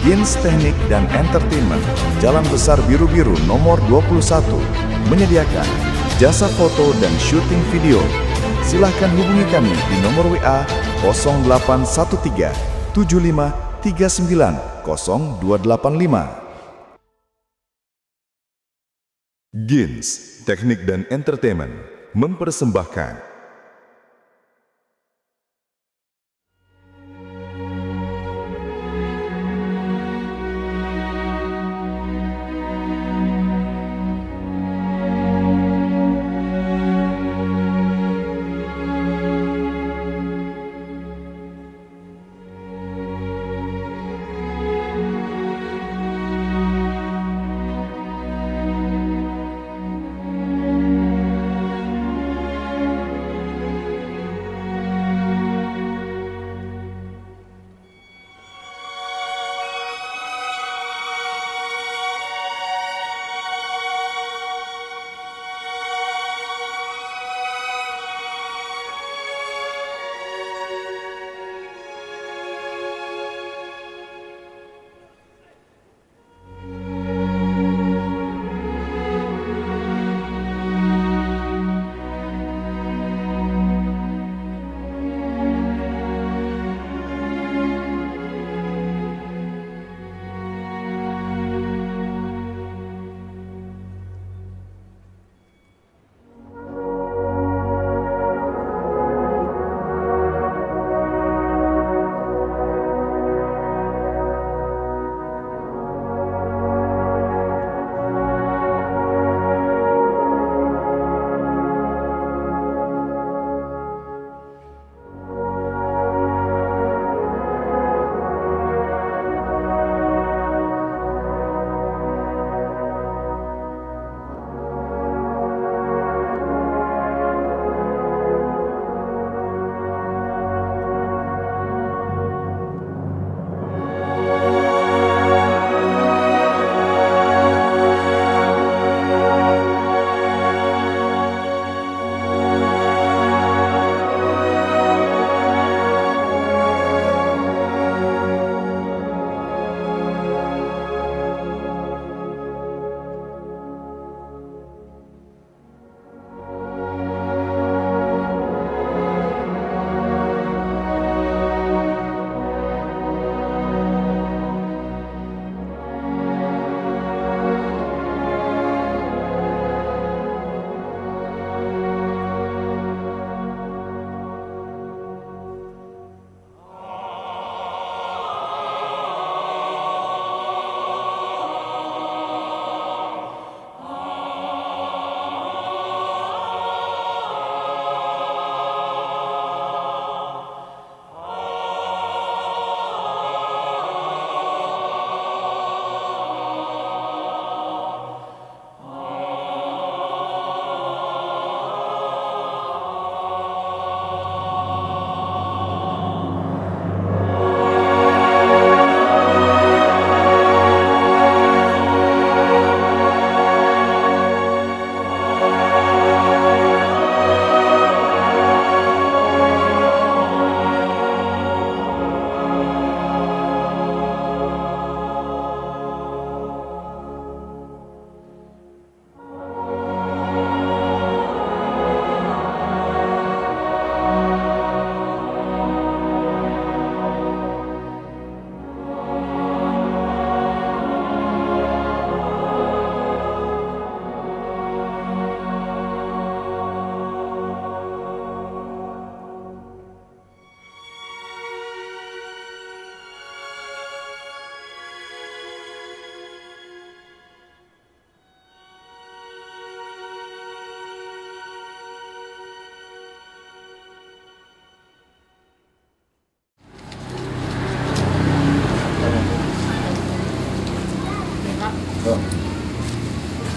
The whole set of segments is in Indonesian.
Gins Teknik dan Entertainment, Jalan Besar Biru-Biru nomor 21, menyediakan jasa foto dan syuting video. Silahkan hubungi kami di nomor WA 0813 75 39 0285. Gins Teknik dan Entertainment mempersembahkan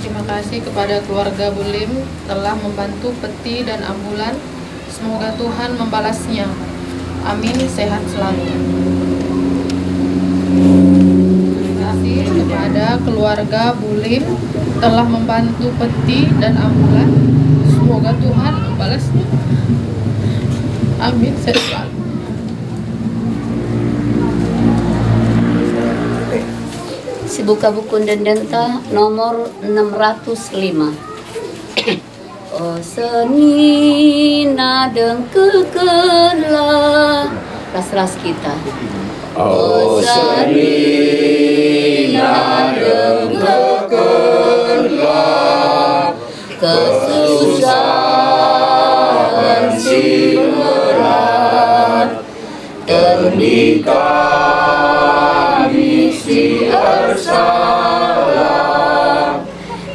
Terima kasih kepada keluarga Bulim telah membantu peti dan ambulan. Semoga Tuhan membalasnya. Amin, sehat selalu. Terima kasih kepada keluarga Bulim telah membantu peti dan ambulan. Semoga Tuhan membalasnya. Amin, sehat selalu. buka buku Dendenta nomor 605. Oh seni nadeng kekelah, ras kita. Oh seni nadeng kekelah, kesusahan si berat, kami si arsalah,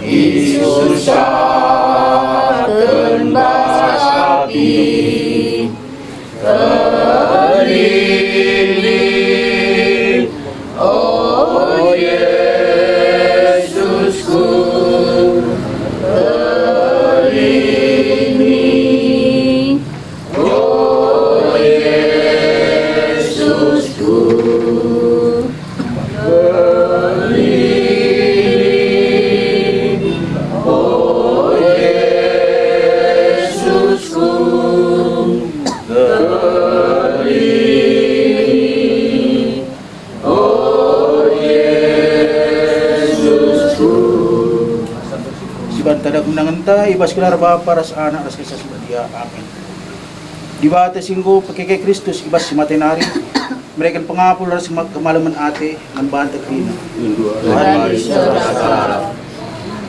disusahkan basapi, kelilin, oh Yesusku, kelilin, oh Yesusku, kelilin, oh Yesusku, kelilin, oh Yesusku. Sibanta kemenangan ta ibas kelar Bapa ras Anak ras Kristus dia. Amin. Di bata singgo pakeke Kristus ibas si matenari mereka pengapul ras kemalaman ate membanta krina.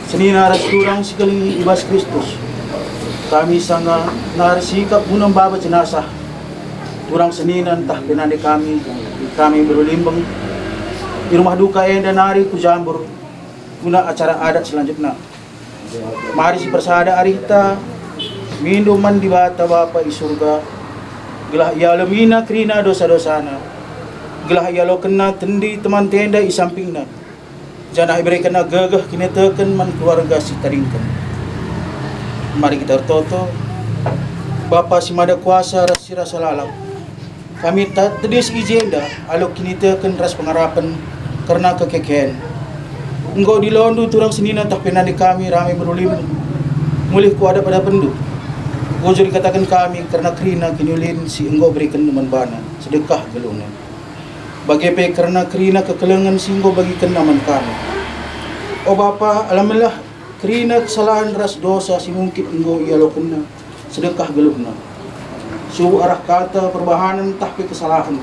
Senina ras turang sikaling ibas Kristus. Kami sanga narsikap unang baba jenazah. Turang seninan tah penande kami berulimbang di rumah duka enda nari ku jambur guna acara adat selanjutnya. Mari si persada arita minuman di bata Bapa di surga. Gelah ia lemina krina dosa-dosana. Gelah ia lo kena tendi teman tenda i sampingna. Janah iberi kena gagah kini teken man keluarga si taringkan. Mari kita bertoto. Bapa si mada kuasa ras si rasa lalau. Kami tak tedis ijenda alok kini teken ras pengarapan karena kekekean. Engkau di londu turang senina tak penani kami ramai berulim. Mulih ku ada pada pendu. Gojur dikatakan kami karena krina kinulin si engkau berikan numan bana sedekah gelungan. Bagaimana karena krina kekelengan si engkau bagikan naman kami. Oh Bapa, alhamdulillah krina kesalahan ras dosa si mungkin engkau ia lokena sedekah gelungan. Suhu arah kata perbahanan tahpi kesalahan.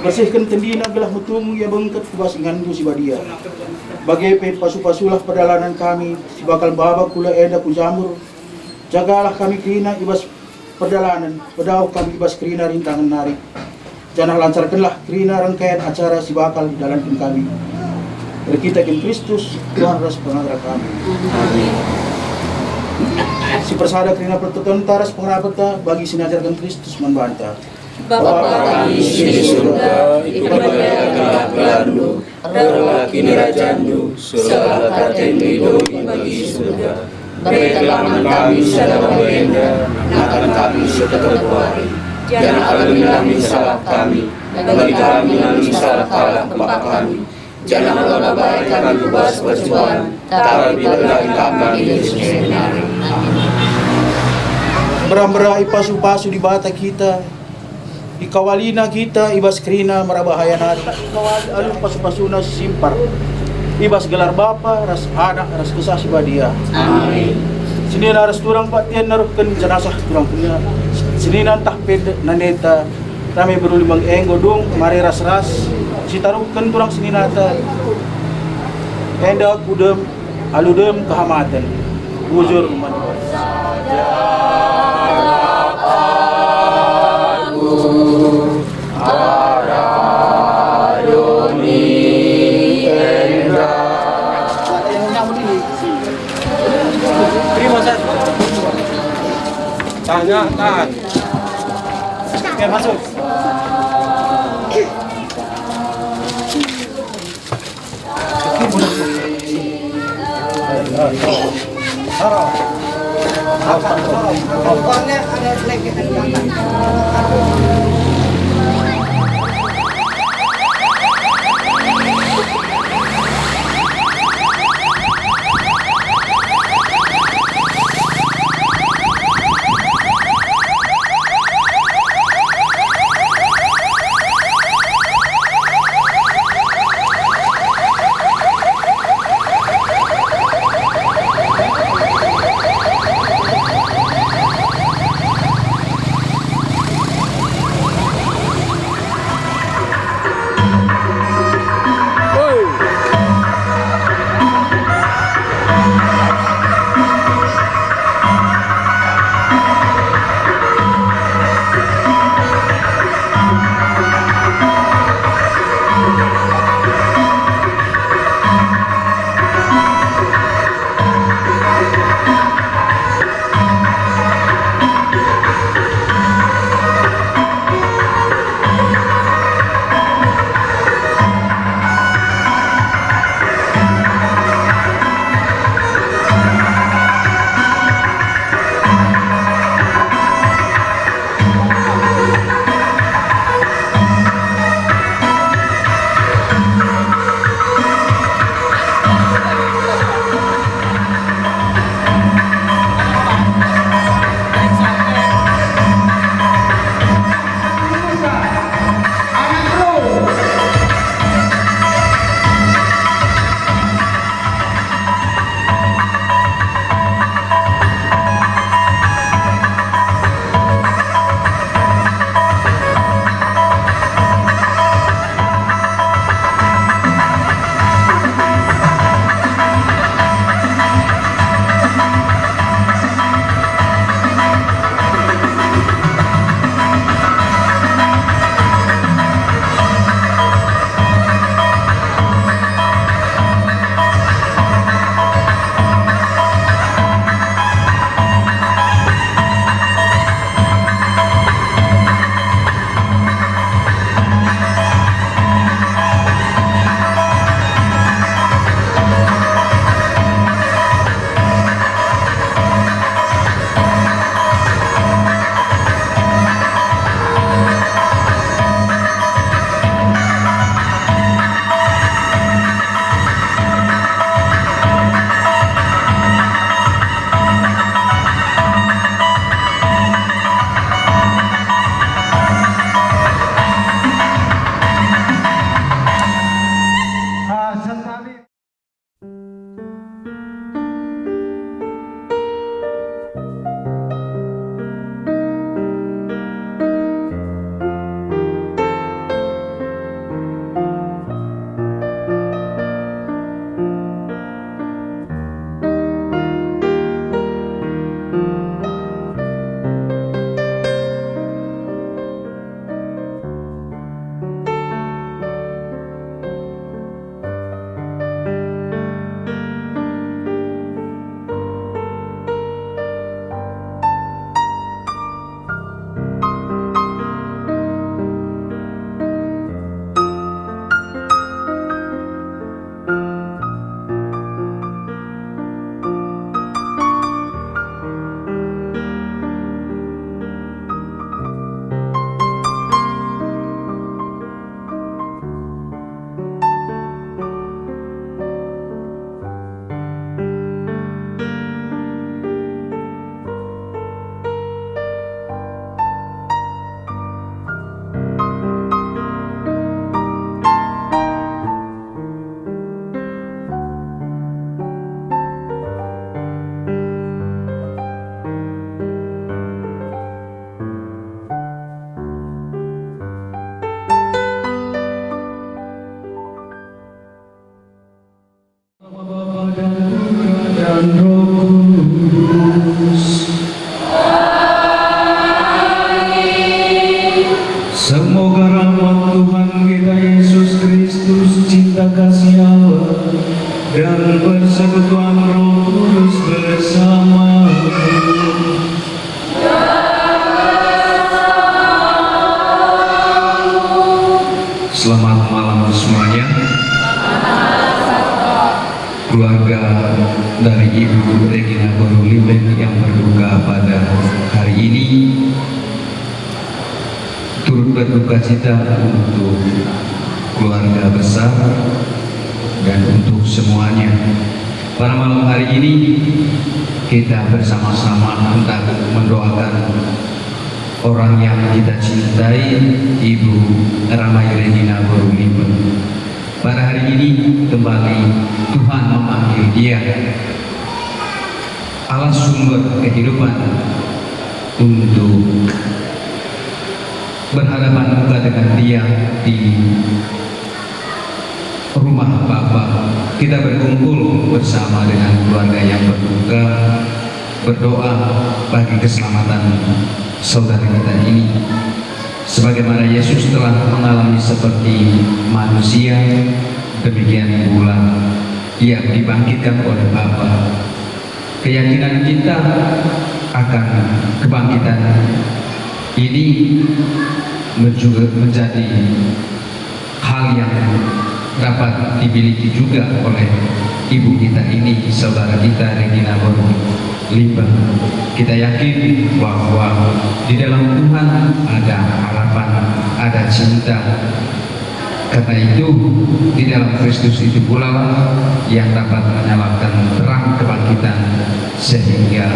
Bersihkan tendina gelah mutumu ya bengket kubas ingandu si badia. Bagaimana pasu-pasulah perjalanan kami si bakal baba kula enda ku jamur. Jagalah kami krina ibas perjalanan, pedau kami ibas krina rintangan nari. Janah lancarkanlah krina rangkaian acara si bakal dalankan kami. Berkitakan Kristus Tuhan ras pengacara kami. Si persada krina pertutuan taras pengarapata bagi sinajarkan Kristus membantah. Bapa kami di surga, dipermuliakanlah gelar-Mu, terlah kini rajandu, surgalah katen hidup bagi surga. Berikanlah kami sedang berenda, akan kami setelah hari. Jangan alamilah salah kami, bagi kami yang salah kalah kepada kami. Jangan baik kami bebas berjuang, tapi bila kami Yesus menari. Beram-berai pasu-pasu di bata kita. Ikawalina kita ibas krina marabahaya nari. Ikawali alun pasu-pasuna simpar. Ibas gelar Bapa ras Anak ras Kesasi badia. Amin. Sinina ras turang patian naruhkan jenazah turang punya. Sinina tah ped naneta kami berulimang enggo dong mari ras si taruhkan turang sininata. Enda kudem aludem kehamatan. Bujur manusia. Terima kasih. Tanya, tahan. Biar masuk. Semoga rahmat Tuhan kita Yesus Kristus, cinta kasih Allah, dan persekutuan Roh Kudus bersama. Selamat malam semuanya. Keluarga dari Ibu Regina Borulimben yang berduka pada hari ini turut berduka cita untuk keluarga besar dan untuk semuanya. Pada malam hari ini kita bersama-sama hendak mendoakan orang yang kita cintai, Ibu Ramai Regina Borulimben. Pada hari ini kembali Tuhan memanggil dia, Allah sumber kehidupan, untuk berhadapan muka dengan dia di rumah Bapa. Kita berkumpul bersama dengan keluarga yang berduka, berdoa bagi keselamatan saudara kita ini. Sebagaimana Yesus telah mengalami seperti manusia, demikian pula ia dibangkitkan oleh Bapa. Keyakinan kita akan kebangkitan ini juga menjadi hal yang dapat dimiliki juga oleh ibu kita ini, saudara kita Regina Borulimben. Kita yakin bahwa di dalam Tuhan ada harapan, ada cinta. Karena itu di dalam Kristus itu pula yang dapat menyalakan terang kebangkitan, sehingga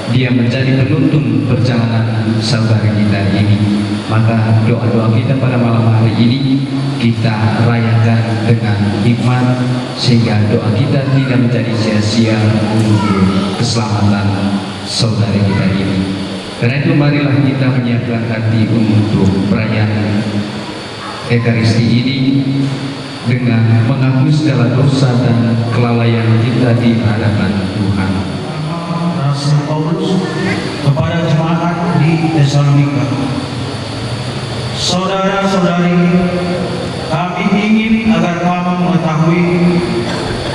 dia menjadi penuntun perjalanan saudara kita ini. Maka doa-doa kita pada malam hari ini kita rayakan dengan hikmat, sehingga doa kita tidak menjadi sia-sia untuk keselamatan saudara kita ini. Karena itu marilah kita menyiapkan hati untuk perayaan Ekaristi ini dengan menghapus segala dosa dan kelalaian kita di hadapan Tuhan. Rasul Paulus kepada jemaat di Tesalonika. Saudara-saudari, kami ingin agar kamu mengetahui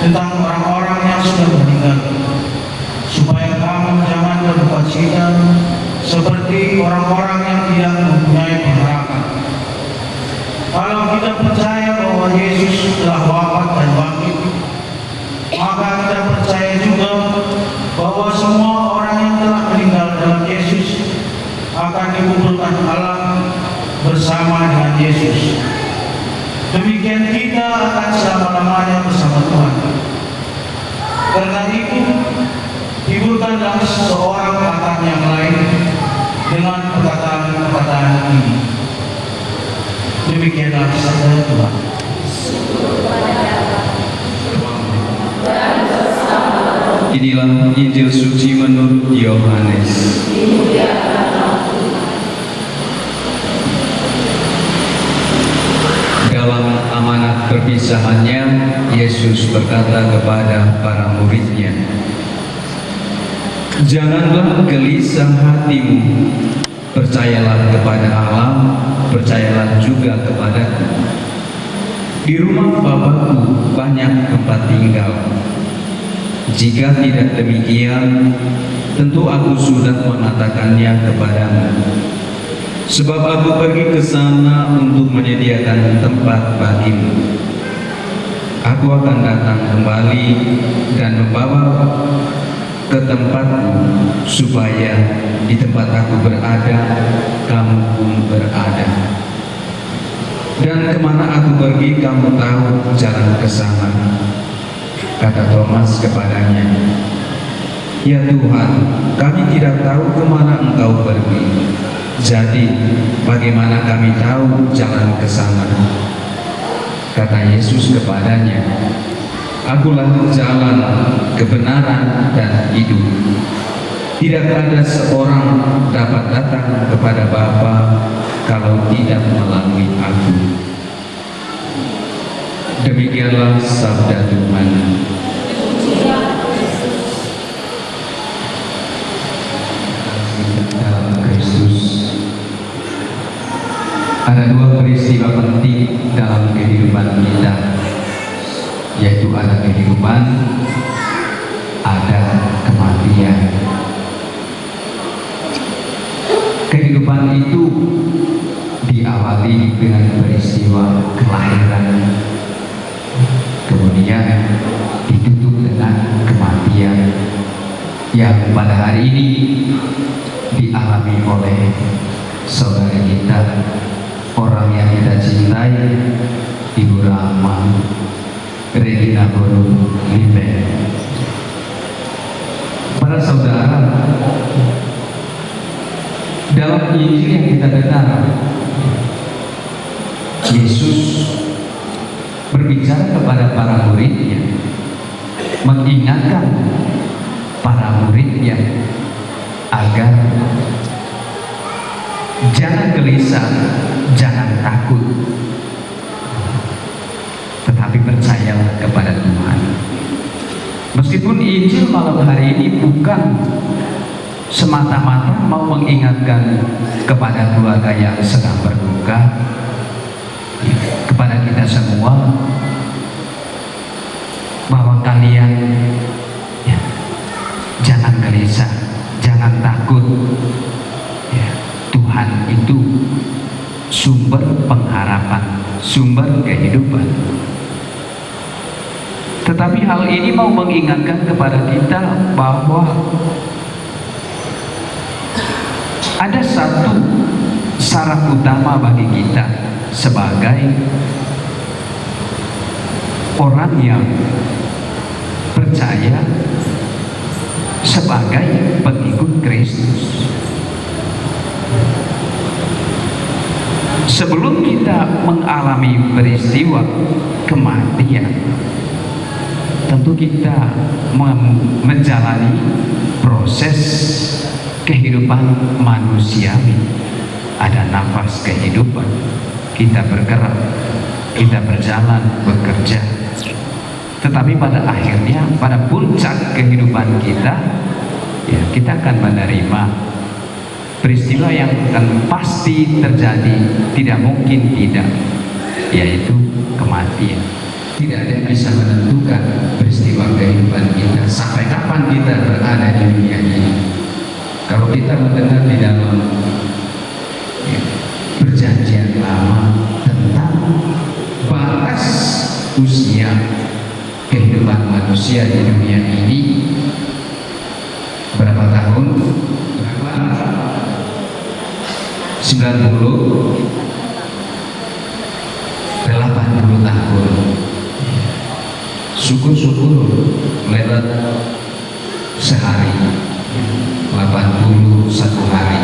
tentang orang-orang yang sudah meninggal, supaya kamu jangan berduka cita seperti orang-orang yang tidak mempunyai pengharapan. Kalau kita percaya bahwa Yesus telah wafat dan bangkit, maka kita percaya juga bahwa semua orang yang telah meninggal dalam Yesus akan dikumpulkan Allah bersama dengan Yesus. Demikian kita akan selama-lamanya bersama Tuhan. Karena itu, hiburkanlah seorang kata yang lain dengan perkataan-perkataan ini. Demikianlah sabda Tuhan. Inilah Injil suci menurut Yohanes. Dalam amanat perpisahannya, Yesus berkata kepada para muridnya, "Janganlah gelisah hatimu. Percayalah kepada Allah, percayalah juga kepadaku. Di rumah Bapakku banyak tempat tinggal. Jika tidak demikian, tentu aku sudah mengatakannya kepadamu. Sebab aku pergi ke sana untuk menyediakan tempat bagimu. Aku akan datang kembali dan membawa ke tempatmu, supaya di tempat aku berada, kamu pun berada. Dan kemana aku pergi, kamu tahu jalan ke sana." Kata Thomas kepadanya, "Ya Tuhan, kami tidak tahu kemana Engkau pergi. Jadi, bagaimana kami tahu jalan ke sana?" Kata Yesus kepadanya, "Akulah jalan, kebenaran, dan hidup. Tidak ada seorang dapat datang kepada Bapa kalau tidak melalui aku." Demikianlah sabda Tuhan. Dalam Kristus. Ada dua peristiwa penting dalam kehidupan kita, yaitu ada kehidupan, ada kematian. Kehidupan itu diawali dengan peristiwa kelahiran, kemudian ditutup dengan kematian yang pada hari ini dialami oleh saudara kita, orang yang kita cintai, Ibu Rahma Regina Boru Limben. Para saudara, dalam Injil yang kita dengar, Yesus berbicara kepada para muridnya, mengingatkan para muridnya agar jangan gelisah, jangan takut, tetapi percayalah kepada Tuhan. Meskipun Injil malam hari ini bukan semata-mata mau mengingatkan kepada keluarga yang sedang berduka, kepada kita semua, bahwa kalian jangan gelisah, jangan takut. Tuhan itu sumber pengharapan, sumber kehidupan. Tetapi hal ini mau mengingatkan kepada kita bahwa ada satu syarat utama bagi kita sebagai orang yang percaya, sebagai pengikut Kristus. Sebelum kita mengalami peristiwa kematian, tentu kita menjalani proses kehidupan manusiawi. Ada nafas kehidupan, kita bergerak, kita berjalan, bekerja. Tetapi pada akhirnya, pada puncak kehidupan kita, ya, kita akan menerima peristiwa yang akan pasti terjadi, tidak mungkin tidak, yaitu kematian. Tidak ada yang bisa menentukan peristiwa kehidupan kita sampai kapan kita berada di dunia ini. Kalau kita mendengar di dalam perjanjian lama tentang batas usia kehidupan manusia di dunia ini, berapa tahun? 90, 80 tahun. Syukur-syukur lewat sehari, 81 hari.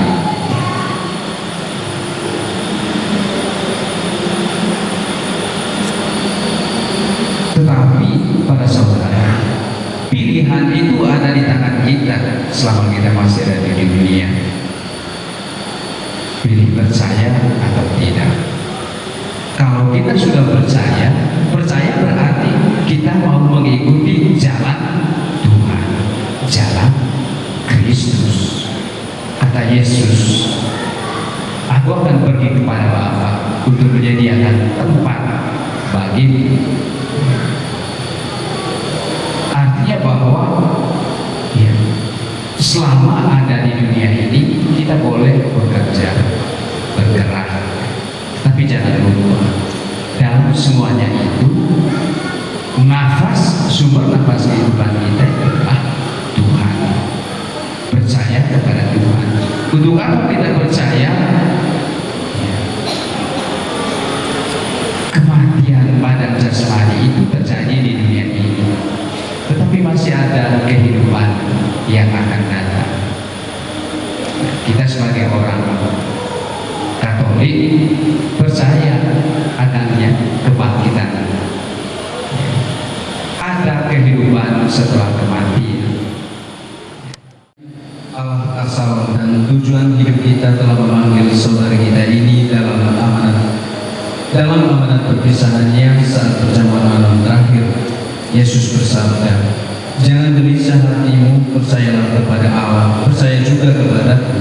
Tetapi para saudara, pilihan itu ada di tangan kita selama kita masih ada di dunia. Pilih percaya atau tidak. Kalau kita sudah percaya, percaya berarti kita mau mengikuti jalan Tuhan, jalan Kristus. Kata Yesus, aku akan pergi kepada Bapa untuk menyediakan tempat bagimu. Artinya bahwa ya, selama ada di dunia ini kita boleh bekerja, bergerak, tapi jangan lupa dalam semuanya itu nafas, sumber nafas kehidupan kita adalah Tuhan. Percaya kepada Tuhan. Untuk apa kita percaya? Kematian badan jasmani itu terjadi di dunia ini, tetapi masih ada kehidupan yang akan datang. Kita sebagai orang Katolik percaya adanya kebangkitan, ada kehidupan setelah kematian. Allah asal dan tujuan hidup kita telah memanggil saudara kita ini dalam amanat perpisahannya saat perjamuan malam terakhir. Yesus bersabda, jangan gelisah hatimu, percayalah kepada Allah, percaya juga kepadaku.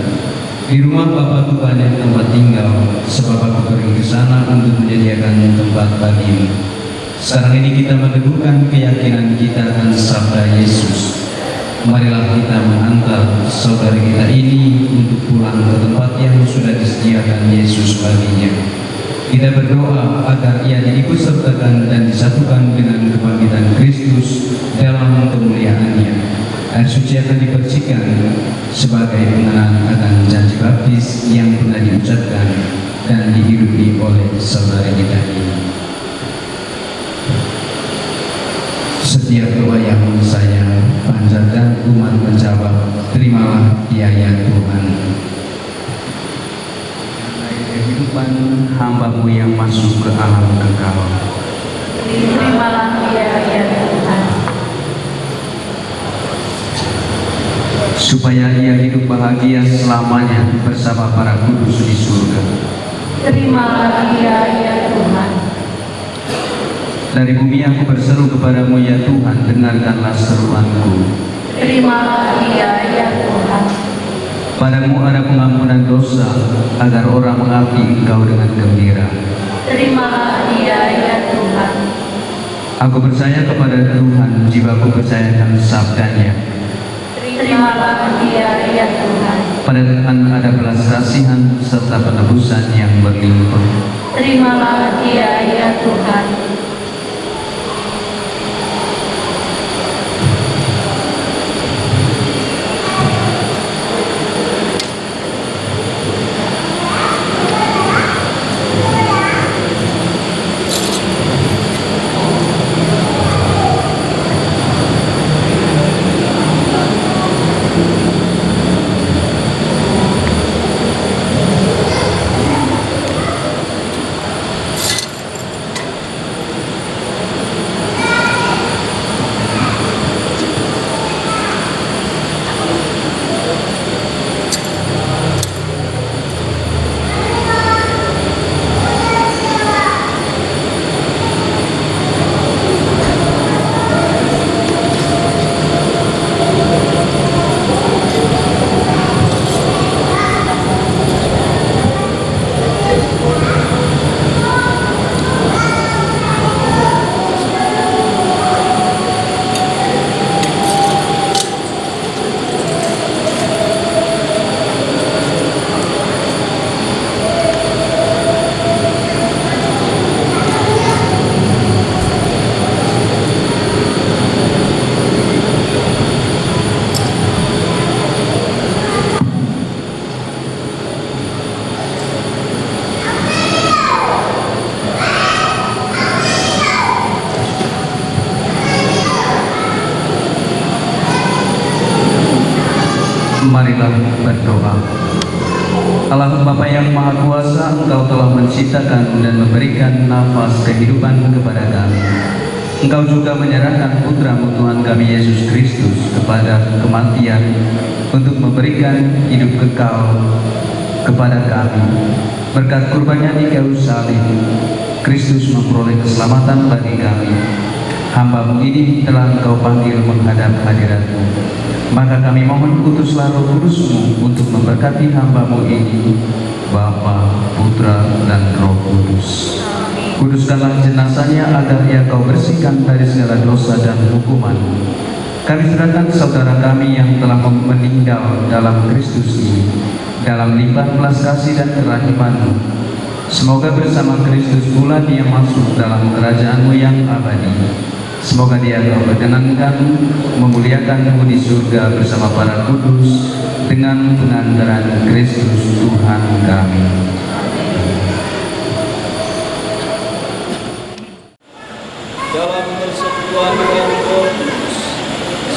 Di rumah Bapa-Ku banyak tempat tinggal, sebab Aku pergi selamat bagimu. Sekarang ini kita meneguhkan keyakinan kita akan sabda Yesus. Marilah kita mengantar saudara kita ini untuk pulang ke tempat yang sudah disediakan Yesus baginya. Kita berdoa agar ia diikut sertakan dan disatukan dengan kebangkitan Kristus dalam kemuliaannya. Air suci akan dipercikan sebagai pengenang akan janji baptis yang pernah diucapkan dan dihidupi oleh saudara kita ini. Setiap doa yang saya panjatkan umat menjawab, terimalah dia ya Tuhan. Kehidupan hamba-Mu yang masuk ke alam kekal, Terimalah dia ya Tuhan. supaya ia hidup bahagia selamanya bersama para kudus di surga. Terimalah dia ya Tuhan. Dari bumi aku berseru kepadamu ya Tuhan, dengarkanlah seruanku. Terimalah dia ya Tuhan. Padamu ada pengampunan dosa, agar orang mengabdi Engkau dengan gembira. Terimalah dia ya Tuhan. Aku percaya kepada Tuhan, jiwaku percayakan sabdanya. Terimalah dia ya Tuhan. Pada Tuhan ada belas kasihan serta penebusan yang berlimpah. Terimalah dia ya Tuhan. Marilah berdoa. Allah Bapa yang Maha Kuasa, Engkau telah menciptakan dan memberikan nafas kehidupan kepada kami. Engkau juga menyerahkan Putra-Mu Tuhan kami Yesus Kristus kepada kematian untuk memberikan hidup kekal kepada kami. Berkat kurbannya di kayu salib, Kristus memperoleh keselamatan bagi kami. Hamba-Mu ini telah Engkau panggil menghadap hadirat-Mu. Maka kami mohon utuslah Roh Kudus-Mu untuk memberkati hamba-Mu ini, Bapa, Putra, dan Roh Kudus. Kuduskanlah jenazahnya agar ia Kau bersihkan dari segala dosa dan hukuman. Kami serahkan saudara kami yang telah meninggal dalam Kristus ini, dalam limpah belas kasih dan kerahiman-Mu. Semoga bersama Kristus pula dia masuk dalam kerajaan-Mu yang abadi. Semoga dia Kau perkenankan memuliakan-Mu di surga bersama para kudus dengan pengantaran Kristus Tuhan kami. Dalam persekutuan yang kudus,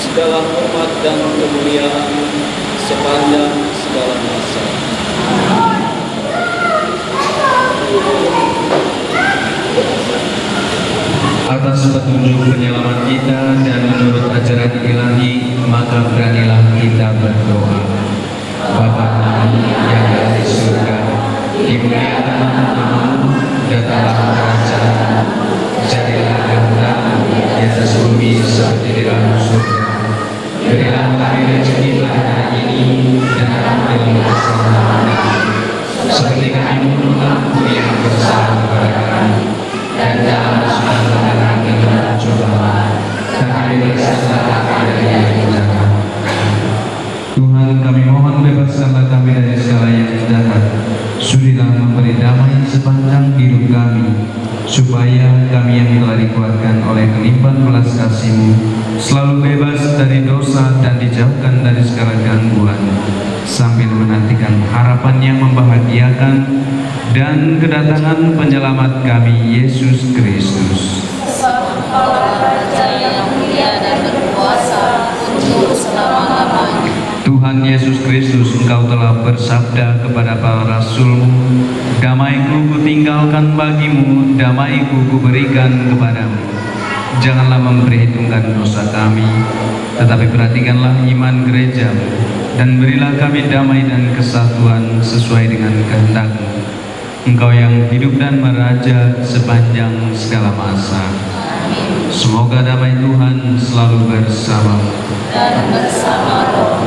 segala hormat dan kemuliaan sepanjang segala masa. Atas petunjuk penyelamat kita dan menurut ajaran ilahi, maka beranilah kita berdoa. Bapa kami yang ada di surga, dimuliakan namamu, datanglah kerajaan-Mu, jadilah kehendak-Mu di atas bumi seperti di dalam surga. Berilah kami rezeki pada hari ini dan ampunilah kesalahan kami, seperti kami mengampuni yang bersalah kepada kami. Dan hidup kami, supaya kami yang telah dikuatkan oleh kelimpahan belas kasih-Mu selalu bebas dari dosa dan dijauhkan dari segala gangguan, sambil menantikan harapan yang membahagiakan dan kedatangan penyelamat kami, Yesus Kristus. Raja yang mulia dan berkuasa untuk selama-lamanya. Tuhan Yesus Kristus, Engkau telah bersabda kepada para rasul-Mu, damai-Ku kutinggalkan bagimu, damai-Ku kuberikan kepadamu. Janganlah memperhitungkan dosa kami, tetapi perhatikanlah iman gereja-Mu, dan berilah kami damai dan kesatuan sesuai dengan kehendak-Mu. Engkau yang hidup dan meraja sepanjang segala masa. Semoga damai Tuhan selalu bersama Dan bersama roh.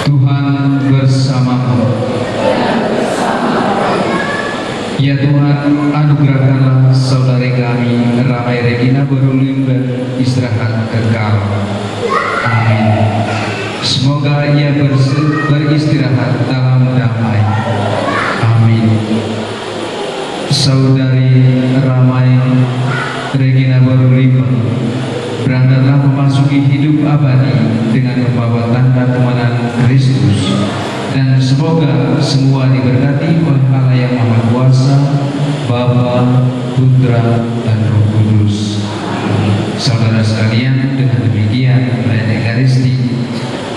Tuhan bersamamu. Ya Tuhan, anugerahkanlah saudari kami Ramai Regina Borulim beristirahat kekal. Amin. Semoga ia beristirahat dalam damai. Amin. Saudari Ramai Regina Borulim, berangkatlah memasuki hidup abadi dengan membawa tanda kemenangan Kristus, dan semoga semua diberkati oleh Allah yang Maha Kuasa, Bapa, Putra, dan Roh Kudus. Saudara sekalian, dengan demikian perayaan Ekaristi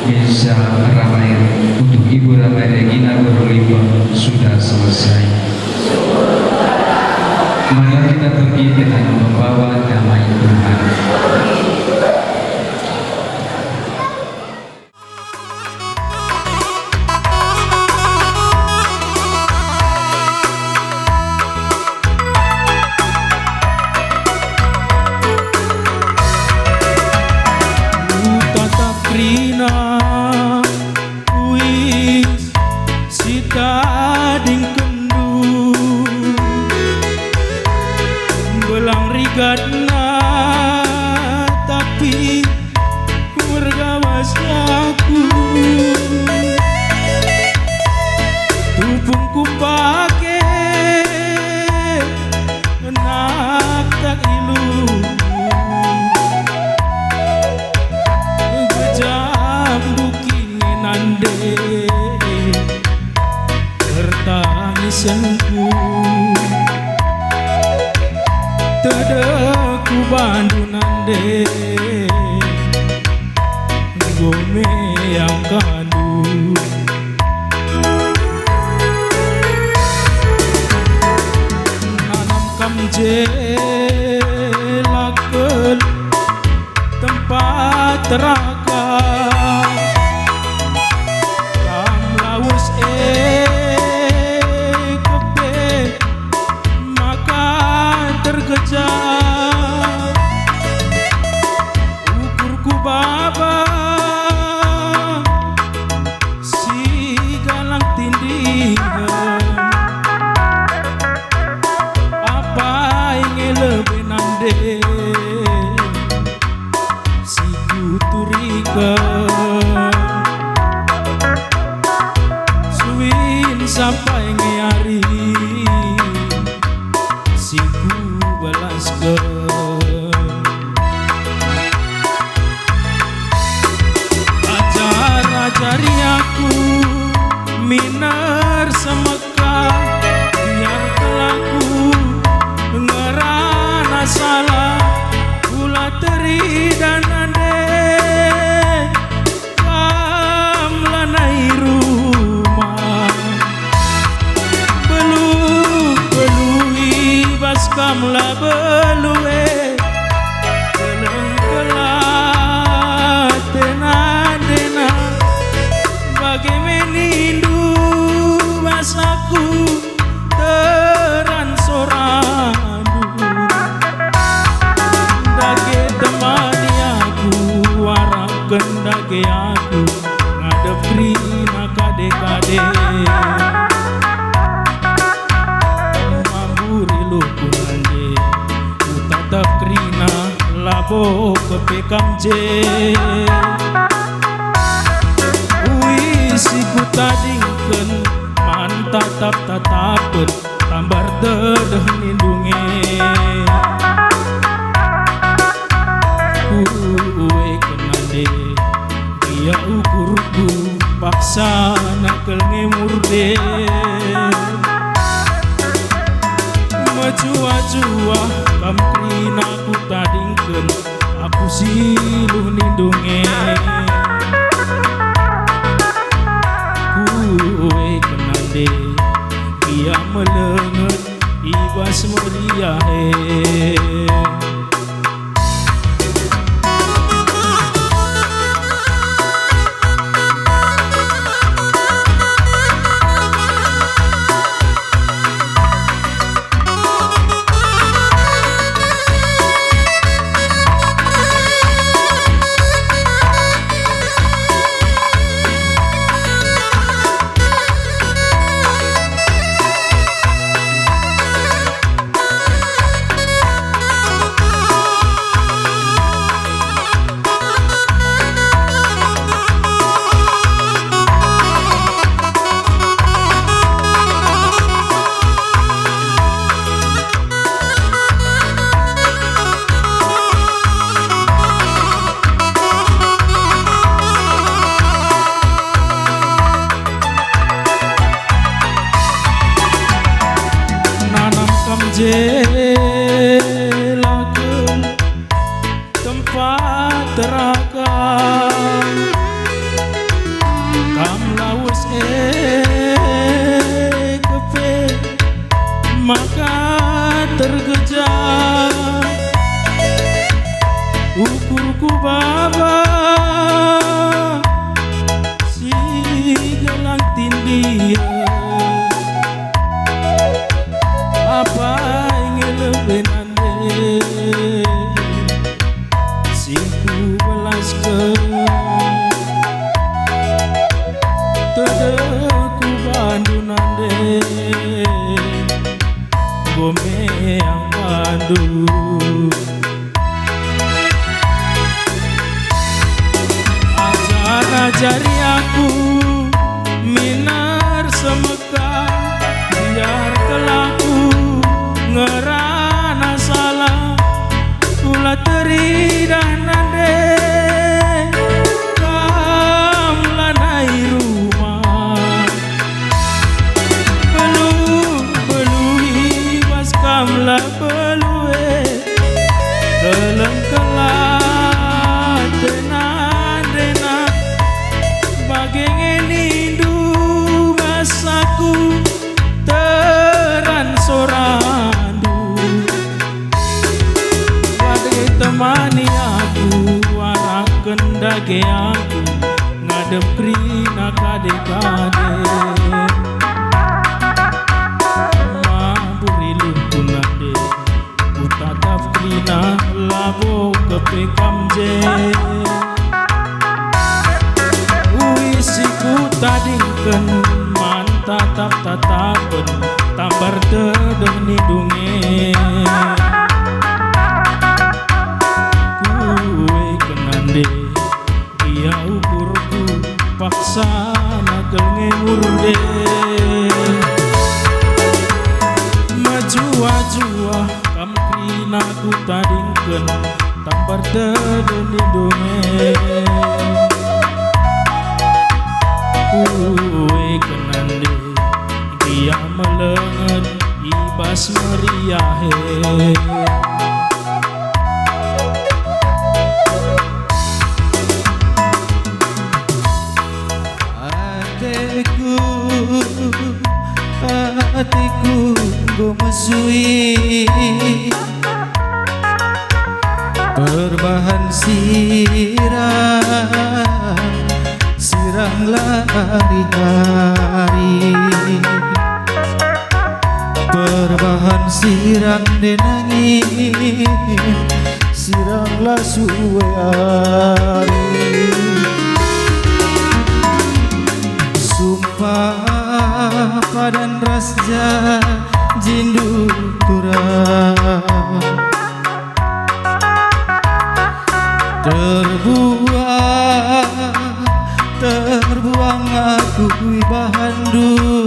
Misa Ramai untuk Ibu Ramai Regina Borulim sudah selesai. Mari kita pergi dengan membawa damai Tuhan. Tapi bergawas aku tupungku pakai nak tak ilu gejam bukini nande bertangisanku tedeku bandu nande gome yang kandu nanam kamje lakel tempat teraga kam laus kepe makan terkejar ukurku baba sampai ngeari siku balas ke ajar-ajari aku minar semeka kamla belue kelengkelat dena bagai menindu masaku teran sorandu dage temani aku waraken dage aku ngadep rina kade-kade tatap krina labo kepekamje wisi ku tadingkeun man tatap-tatapeun tambar dedeh nindunge kuwe kenande dia ukurku paksa nakel ngemurde jua-jua kam krina ku tadingkeun aku siluh nindunge kuwe kenande dia meleungeut ibas meriahe jelakeun tempat terakan kam laus kepe maka tergejar ukurku baba si gelang tindia apa ingin lebih nande singku belas ke tedeku bandu nande gome yang bandu ajari aku minar semeka biar kelaku ngerana salah kula teridah nande kam lanai rumah belui bas kam la belue kelengkelat dena bagai ngelindu masaku teran sorandu bagai temani aku waraken dage aku ngadep krina kade-kade maburiluh kunade ku tatap krina labo kepekamje wisiku tadingkeun man tatap-tatapeun tambar dedeh nindunge kuwe kenande dia ukurku paksa nakel ngemurde majua-jua kam krina ku tadingkeun tambar dedeh nindunge kuwe kenande dia meleungeut ibas meriahe hatiku ku mesui berbahan sirang hari-hari, berbahan sirang denangin siranglah suwe hari. Sumpah padan rasja jindu turang terbuang aku bahandu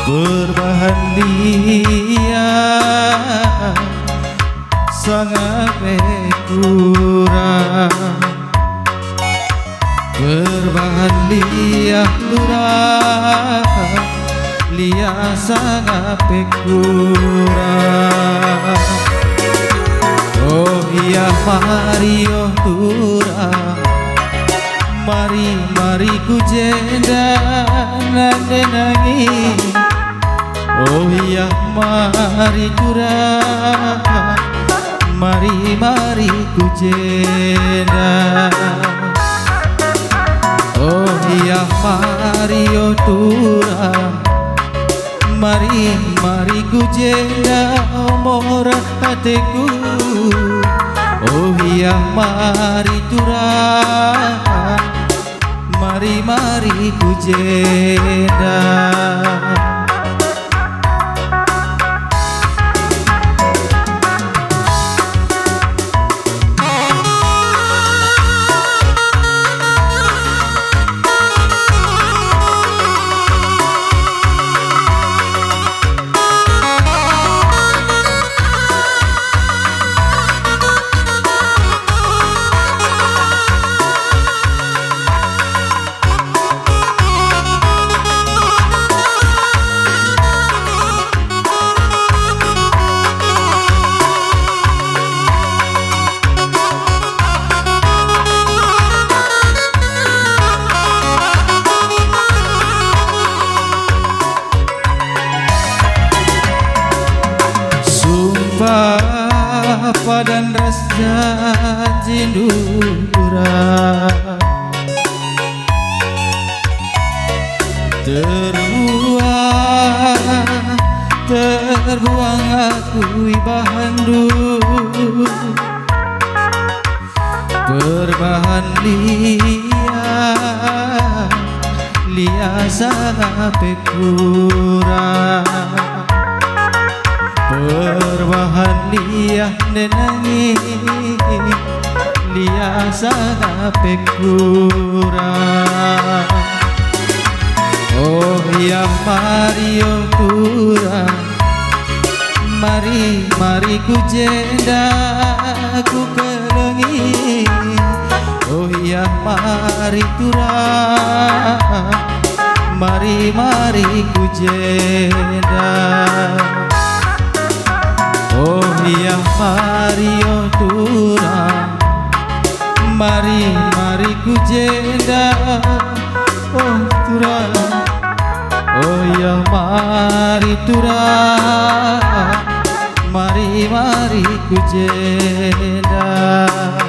berbahan liat sangat kurang, berbahan liat sangat kurang. Oh iya mari oh turang, mari ku jendan nangis. Oh iya mari turang, mari ku jendan. Oh iya mari oh turang, mari ku jendan mora hatiku. Oh iya mari turang, mari ku jendan. Padan rasja jindu turang terbuang aku bahandu berbahan liat sampai kurang, berbahan liat nenangis liat sampai kurang. Oh ya mari oh turang, mari ku jendan ku kelengi. Oh ya mari turang, mari ku jendan. Oh iya mari oh turang, mari ku jendan. Oh turang, oh iya mari turang, mari ku jendan.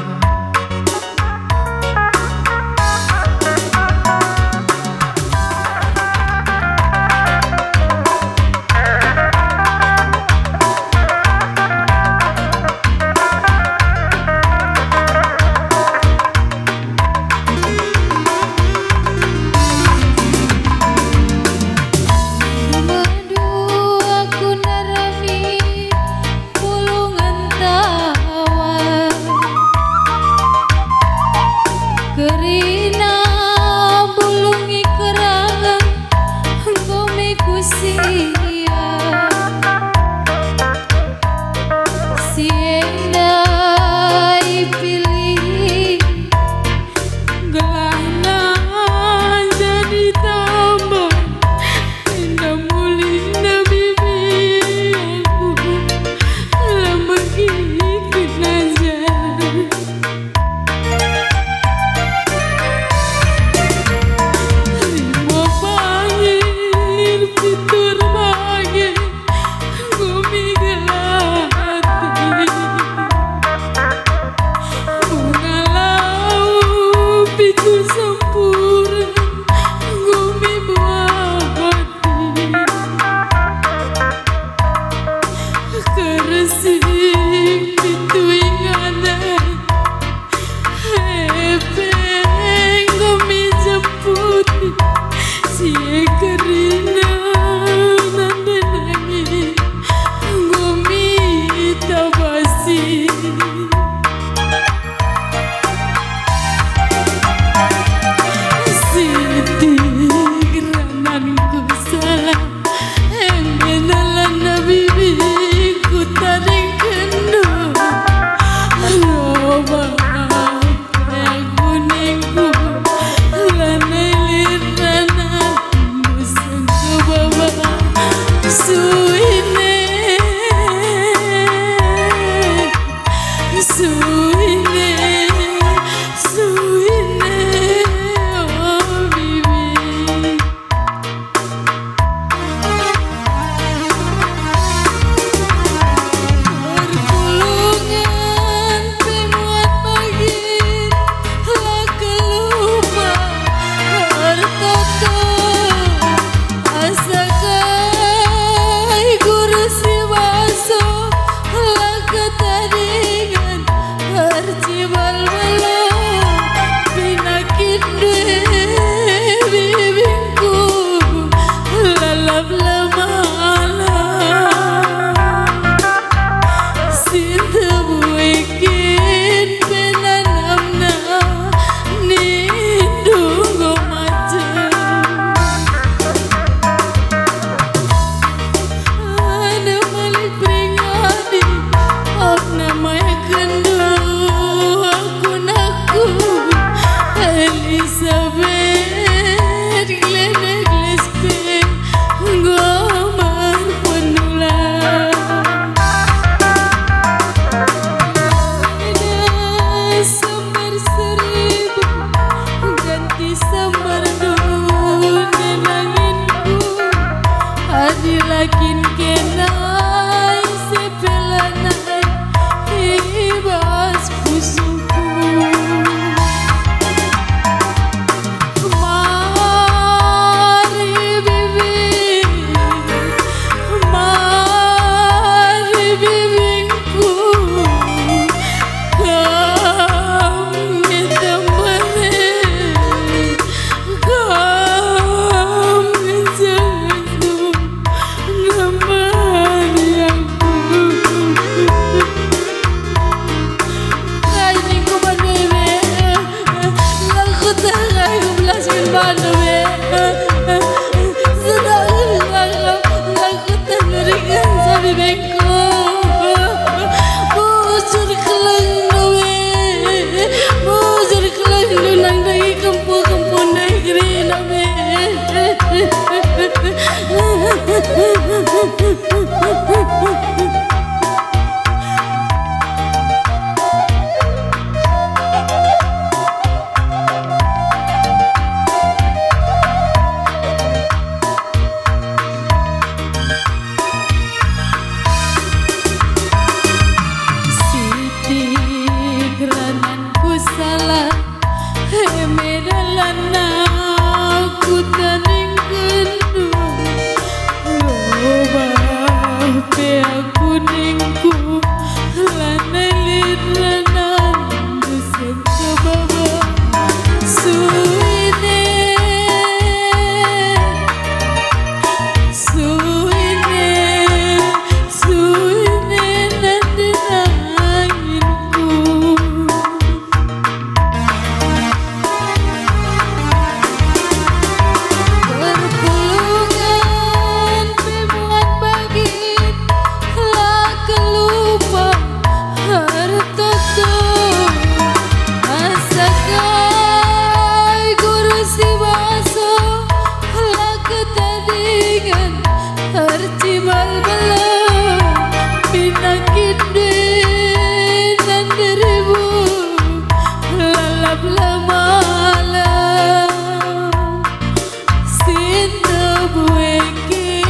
Sinta bueke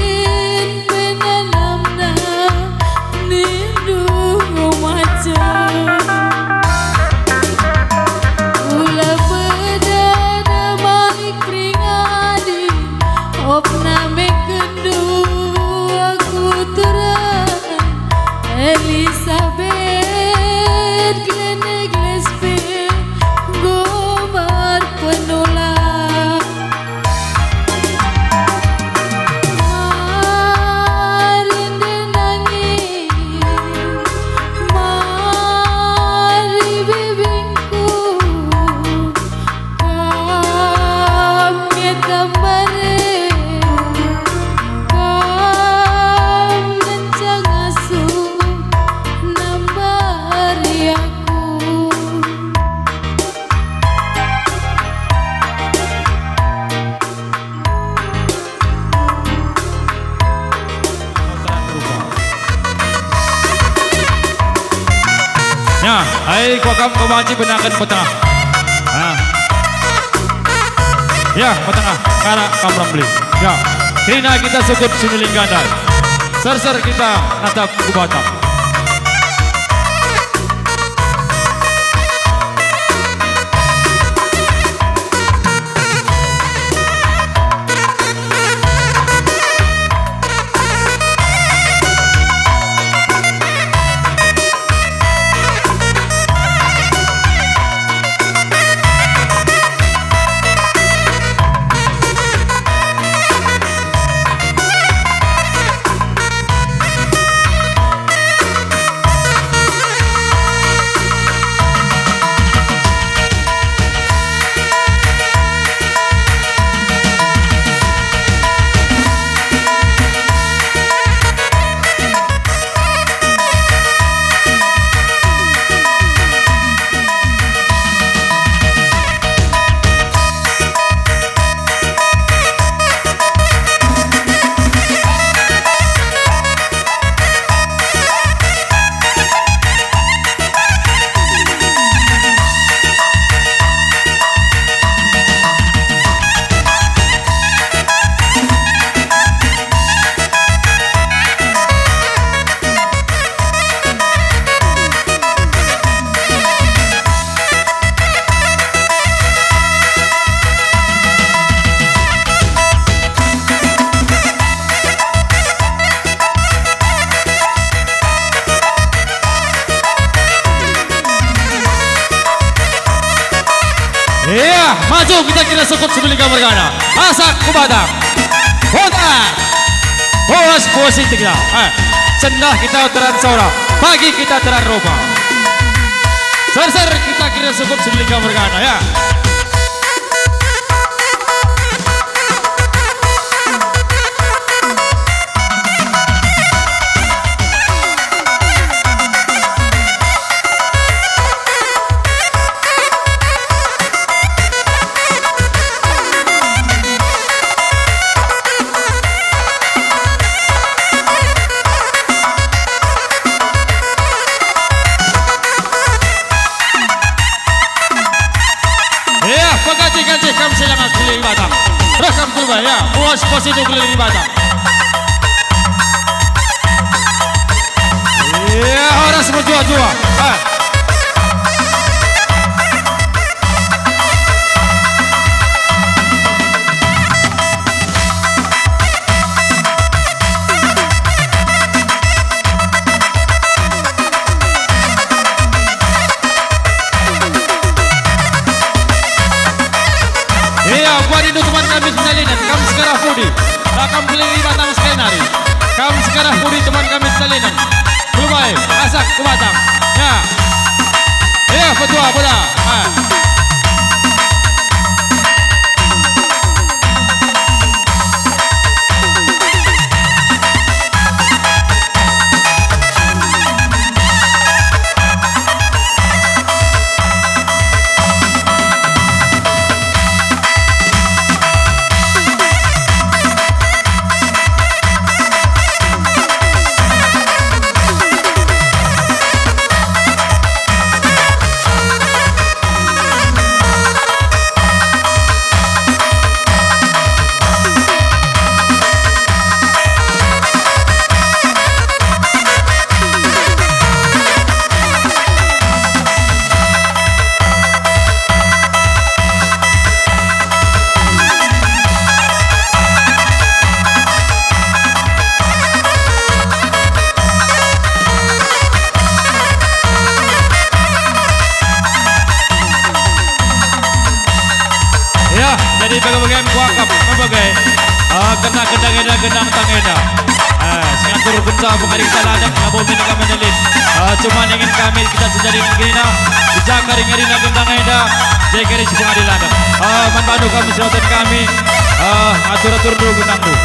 Ya, ay kuakam kumaci benakan petengah. Ya, petengah karena kamram beli. Ya, kena kita sukut suniling gandai. Ser kita natap kubatam. Iya, maju kita kira sukut sebelum kamar gana. Asak kubatang. Hoda. Boas posisi kita. Sendah kita teran saura. Pagi kita teran roba. Ser kita kira sukut sebelum kamar gana ya. Ganti kam silangan keliling batang. Rekam kurba ya, puas posisi keliling batang. Iya, harus berjua-jua. Itu teman kami sekalian, kami sekarang Budi, kami keliling batang sekalian hari. Kami sekarang Budi teman kami sekalian. Belum baik, asak ke batang. Ya, petua bola. Jadi bagai-bagai kuakap, bagai kena gendang tangeda. Singatur benca pengarik taladak nabo minaka menelin. Cuma ingin kami kita sejadi negerinya. Dijaga ringerina gendang eda. Jai kari si pengadilan. Manpadu kami selatan kami. Atur-atur dulu gendang dulu.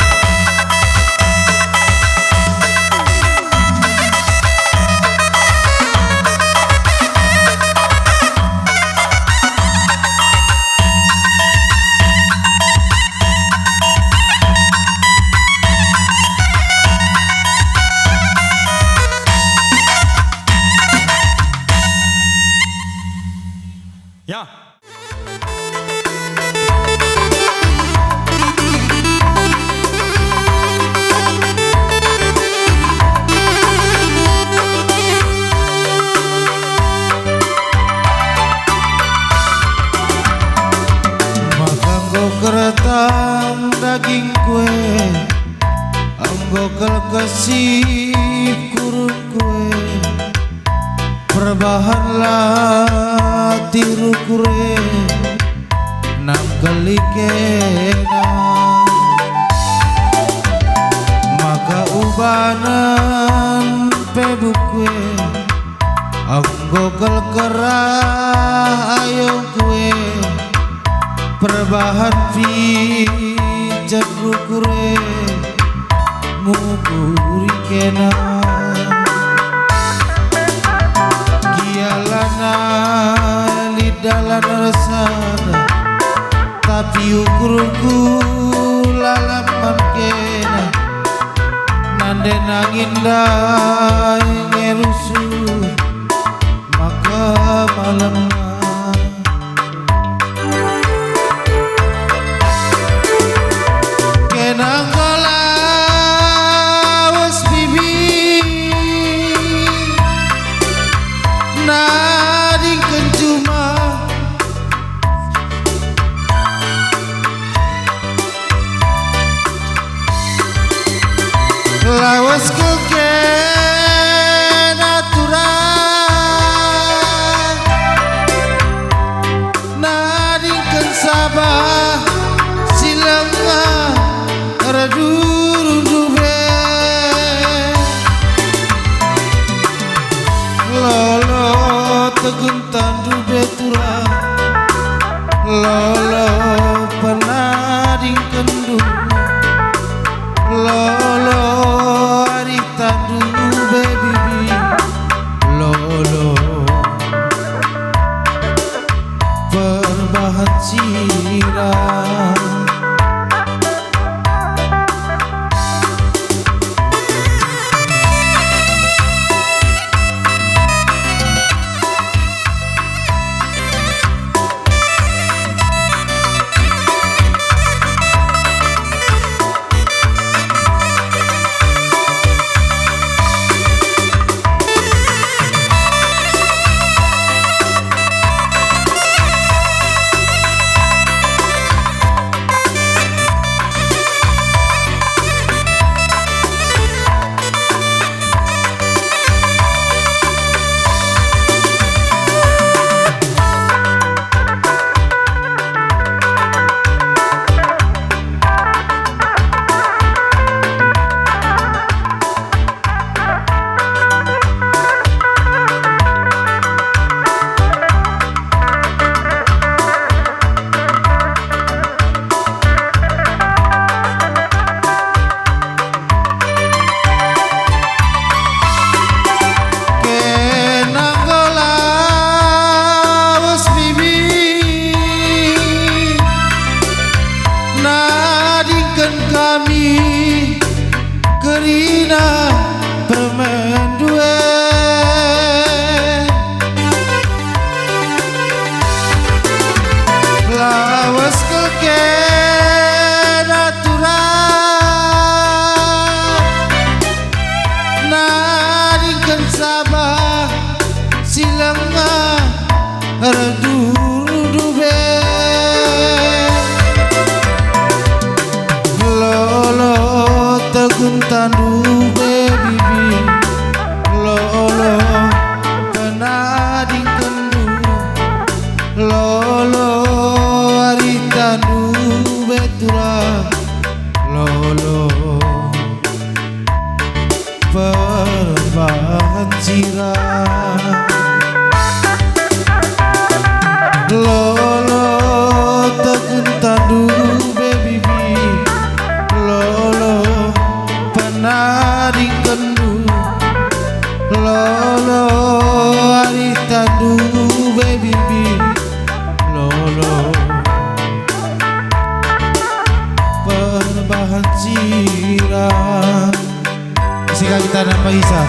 kasih kurung kue perbahanlah tiru kure nang kelikena maka ubanan pebukue anggogel kerah ayo kue perbahan pijat rukure mukuri kena gialana lidalan resana tapi ukurku lalaman kena nande nangindai ngerusu maka malam lawas ke natural nadingkan sabah silanga raduru dube lolo teguntan dube tura lolo penadingkan dube lolo aritandu baby lolo perbahan sirah nadingkan kami kerina permen dua lawas ke natural nadingkan sabah silanga raduru dube teguntan dube bibi lolo penadingkan du lolo aritan dube tura lolo perbahan sirah lolo teguntan dube bibi lolo penadingkan du lolo aritan dube bibi lolo perbahan sirah sehingga kita nampak Isa